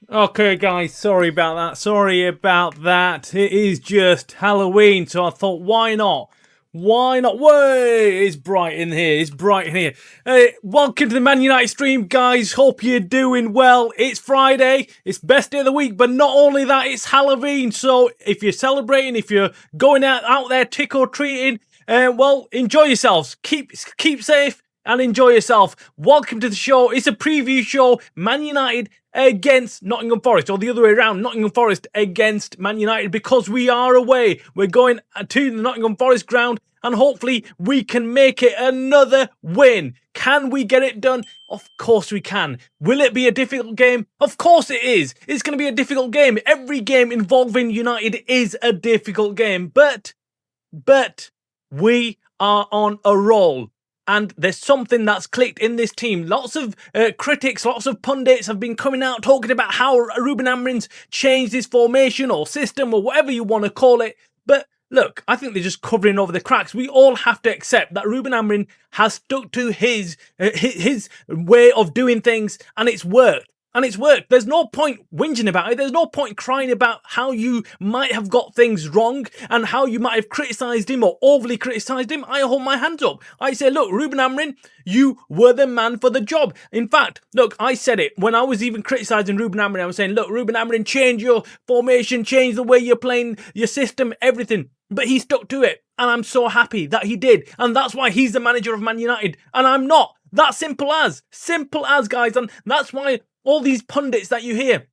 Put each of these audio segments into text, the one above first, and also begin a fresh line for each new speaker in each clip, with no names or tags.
Okay, guys, sorry about that. Sorry about that. It is just Halloween, so I thought, why not? Why not? Way! It's bright in here. It's bright in here. Welcome to the Man Utd stream, guys. Hope you're doing well. It's Friday. It's best day of the week, but not only that, it's Halloween. So if you're celebrating, if you're going out there trick or treating, well, enjoy yourselves. Keep safe and enjoy yourself. Welcome to the show. It's a preview show. Man United against Nottingham Forest, or the other way around, Nottingham Forest against Man United, because we are away. We're going to the Nottingham Forest ground, and hopefully we can make it another win. Can we get it done? Of course we can. Will it be a difficult game? Of course it is. It's going to be a difficult game. Every game involving United is a difficult game, but we are on a roll. And there's something that's clicked in this team. Lots of critics, lots of pundits have been coming out talking about how Rúben Amorim's changed his formation or system or whatever you want to call it. But look, I think they're just covering over the cracks. We all have to accept that Rúben Amorim has stuck to his way of doing things, and it's worked. And it's worked. There's no point whinging about it. There's no point crying about how you might have got things wrong and how you might have criticised him or overly criticised him. I hold my hands up. I say, look, Rúben Amorim, you were the man for the job. In fact, look, I said it when I was even criticising Rúben Amorim. I was saying, look, Rúben Amorim, change your formation, change the way you're playing, your system, everything. But he stuck to it. And I'm so happy that he did. And that's why he's the manager of Man United. And I'm not. That simple as, guys. And that's why all these pundits that you hear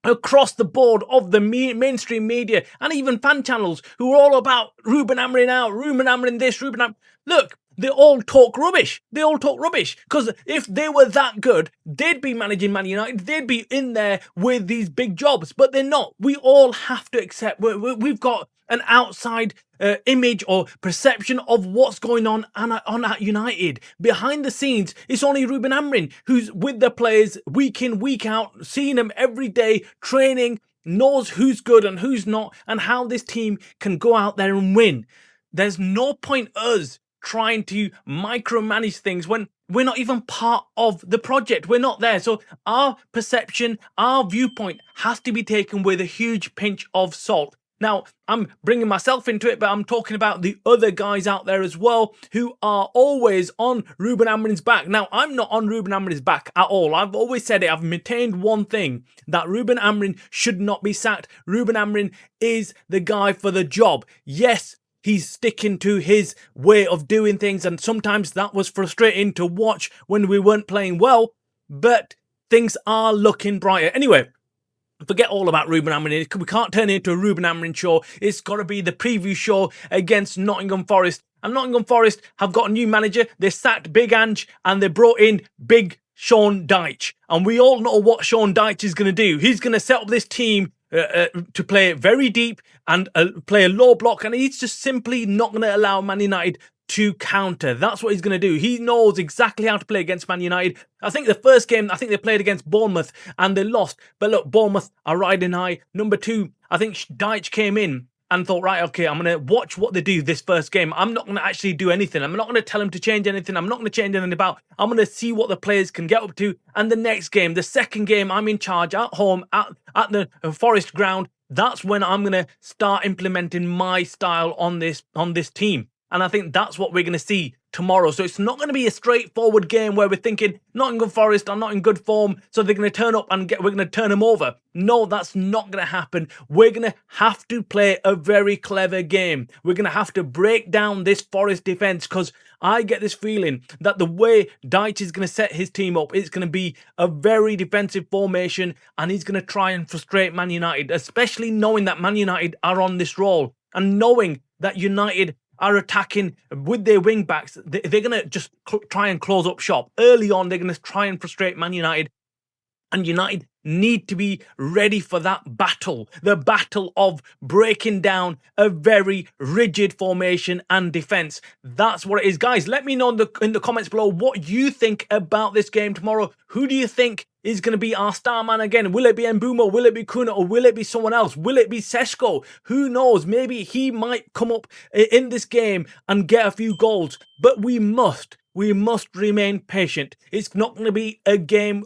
across the board of the mainstream media and even fan channels who are all about Rúben Amorim out, Rúben Amorim this, Rúben Amorim... Look, they all talk rubbish. They all talk rubbish. Because if they were that good, they'd be managing Man United. They'd be in there with these big jobs. But they're not. We all have to accept we've got an outside image or perception of what's going on at United. Behind the scenes, it's only Rúben Amorim who's with the players week in, week out, seeing them every day, training, knows who's good and who's not, and how this team can go out there and win. There's no point us trying to micromanage things when we're not even part of the project. We're not there. So our perception, our viewpoint has to be taken with a huge pinch of salt. Now, I'm bringing myself into it, but I'm talking about the other guys out there as well who are always on Rúben Amorim's back. Now, I'm not on Rúben Amorim's back at all. I've always said it. I've maintained one thing, that Rúben Amorim should not be sacked. Rúben Amorim is the guy for the job. Yes, he's sticking to his way of doing things, and sometimes that was frustrating to watch when we weren't playing well, but things are looking brighter. Anyway, forget all about Rúben Amorim. We can't turn it into a Rúben Amorim show. It's got to be the preview show against Nottingham Forest. And Nottingham Forest have got a new manager. They sacked Big Ange and they brought in Big Sean Dyche. And we all know what Sean Dyche is going to do. He's going to set up this team to play very deep and play a low block. And he's just simply not going to allow Man United to counter. That's what he's going to do. He knows exactly how to play against Man United. I think the first game, they played against Bournemouth and they lost. But look, Bournemouth are riding high. Number two, I think Dyche came in and thought, right, okay, I'm going to watch what they do this first game. I'm not going to actually do anything. I'm not going to tell them to change anything. I'm not going to change anything about. I'm going to see what the players can get up to. And the next game, the second game, I'm in charge at home at the Forest ground. That's when I'm going to start implementing my style on this team. And I think that's what we're going to see tomorrow. So it's not going to be a straightforward game where we're thinking Nottingham Forest are not in good form, so they're going to turn up and we're going to turn them over. No, that's not going to happen. We're going to have to play a very clever game. We're going to have to break down this Forest defence, because I get this feeling that the way Dyche is going to set his team up, it's going to be a very defensive formation, and he's going to try and frustrate Man United, especially knowing that Man United are on this roll and knowing that United are attacking with their wing backs. They're going to just try and close up shop. Early on, they're going to try and frustrate Man United. And United need to be ready for that battle. The battle of breaking down a very rigid formation and defence. That's what it is. Guys, let me know in the comments below what you think about this game tomorrow. Who do you think is going to be our star man again? Will it be Mbeumo? Will it be Kuna? Or will it be someone else? Will it be Sesko? Who knows? Maybe he might come up in this game and get a few goals. But we must remain patient. It's not going to be a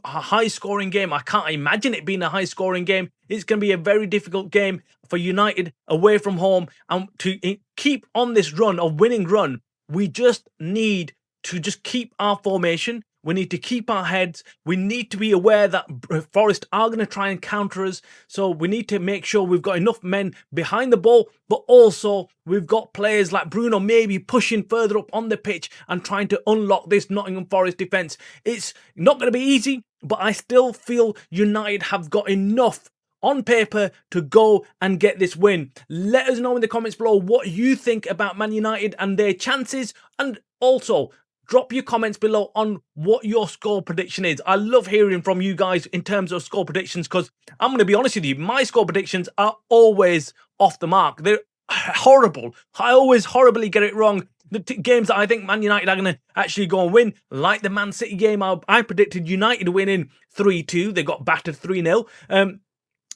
high-scoring game. I can't imagine it being a high-scoring game. It's going to be a very difficult game for United away from home. And to keep on this run, a winning run, we just need to just keep our formation. We need to keep our heads. We need to be aware that Forest are going to try and counter us. So we need to make sure we've got enough men behind the ball, but also we've got players like Bruno maybe pushing further up on the pitch and trying to unlock this Nottingham Forest defence. It's not going to be easy, but I still feel United have got enough on paper to go and get this win. Let us know in the comments below what you think about Man United and their chances, and also drop your comments below on what your score prediction is. I love hearing from you guys in terms of score predictions, because I'm going to be honest with you, my score predictions are always off the mark. They're horrible. I always horribly get it wrong. The games that I think Man United are going to actually go and win, like the Man City game, I predicted United winning 3-2. They got battered 3-0.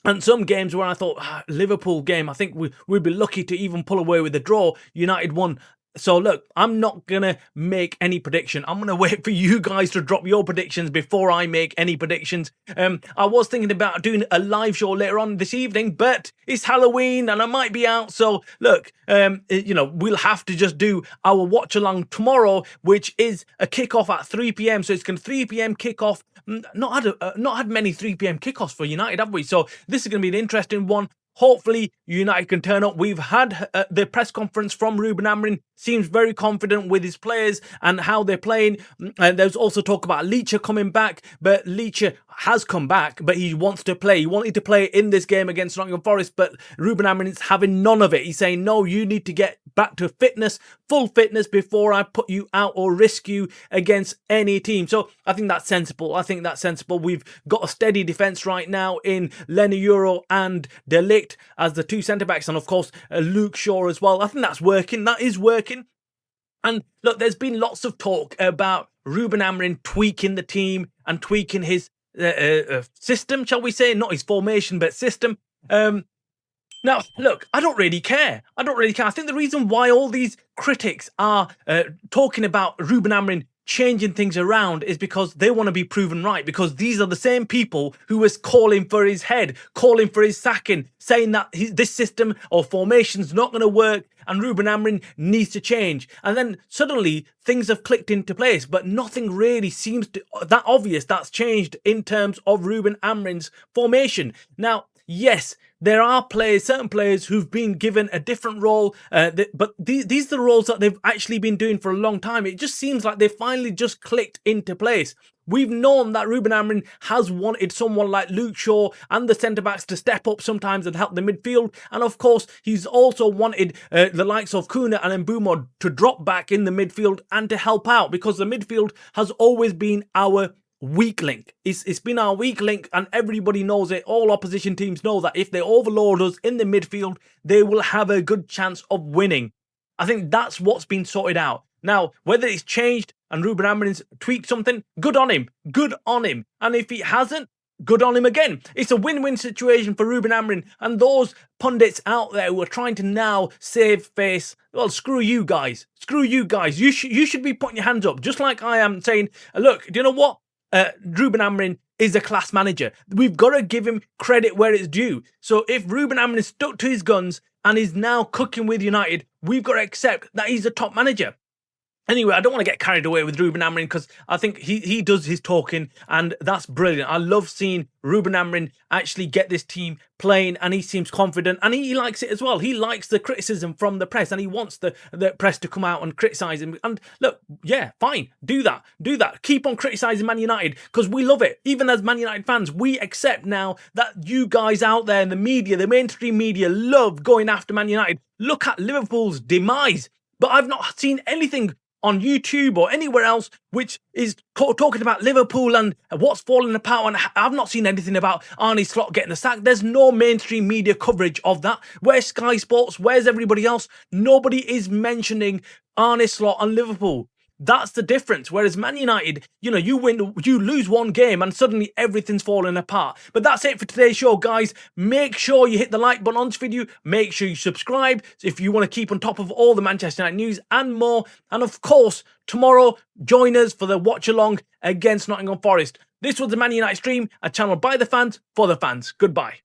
And some games where I thought, Liverpool game, I think we'd be lucky to even pull away with a draw. United won. So look, I'm not going to make any prediction. I'm going to wait for you guys to drop your predictions before I make any predictions. I was thinking about doing a live show later on this evening, but it's Halloween and I might be out. So look, you know, we'll have to just do our watch along tomorrow, which is a kickoff at 3 p.m. So it's going to 3 p.m. kickoff. Not had many 3 p.m. kickoffs for United, have we? So this is going to be an interesting one. Hopefully, United can turn up. We've had the press conference from Rúben Amorim. Seems very confident with his players and how they're playing. And there's also talk about Leacher coming back, but Leacher has come back, but he wants to play. He wanted to play in this game against Nottingham Forest, but Rúben Amorim's having none of it. He's saying, no, you need to get back to fitness, full fitness, before I put you out or risk you against any team. So I think that's sensible. I think that's sensible. We've got a steady defence right now in Lena Euro and De Ligt as the two centre-backs, and of course Luke Shaw as well. I think that's working. That is working. And look, there's been lots of talk about Rúben Amorim tweaking the team and tweaking his system, shall we say? Not his formation, but system. Now, look, I don't really care. I don't really care. I think the reason why all these critics are talking about Rúben Amorim changing things around is because they want to be proven right, because these are the same people who was calling for his head, calling for his sacking, saying that this system or formation's not going to work and Rúben Amorim needs to change. And then suddenly things have clicked into place, but nothing really seems to that obvious that's changed in terms of Rúben Amorim's formation. Now, yes, there are players, certain players who've been given a different role, but these are the roles that they've actually been doing for a long time. It just seems like they finally just clicked into place. We've known that Rúben Amorim has wanted someone like Luke Shaw and the centre-backs to step up sometimes and help the midfield. And of course, he's also wanted the likes of Kuna and Mbeumo to drop back in the midfield and to help out, because the midfield has always been our weak link. It's been our weak link, and everybody knows it. All opposition teams know that if they overload us in the midfield, they will have a good chance of winning. I think that's what's been sorted out. Now, whether it's changed and Rúben Amorim's tweaked something, good on him. Good on him. And if he hasn't, good on him again. It's a win-win situation for Rúben Amorim, and those pundits out there who are trying to now save face, well, screw you guys. Screw you guys. You should be putting your hands up, just like I am, saying, look, do you know what? Rúben Amorim is a class manager. We've got to give him credit where it's due. So if Rúben Amorim stuck to his guns and is now cooking with United, we've got to accept that he's a top manager. Anyway, I don't want to get carried away with Rúben Amorim, because I think he does his talking, and that's brilliant. I love seeing Rúben Amorim actually get this team playing, and he seems confident, and he likes it as well. He likes the criticism from the press, and he wants the press to come out and criticise him. And look, yeah, fine, do that. Do that. Keep on criticising Man United, because we love it. Even as Man United fans, we accept now that you guys out there in the media, the mainstream media, love going after Man United. Look at Liverpool's demise. But I've not seen anything on YouTube or anywhere else which is talking about Liverpool and what's falling apart, and I've not seen anything about Arne Slot getting the sack. There's no mainstream media coverage of that. Where's Sky Sports? Where's everybody else? Nobody is mentioning Arne Slot and Liverpool. That's the difference. Whereas Man United, you know, you lose one game and suddenly everything's falling apart. But that's it for today's show, guys. Make sure you hit the like button on this video. Make sure you subscribe if you want to keep on top of all the Manchester United news and more. And of course, tomorrow, join us for the watch along against Nottingham Forest. This was the Man United stream, a channel by the fans for the fans. Goodbye.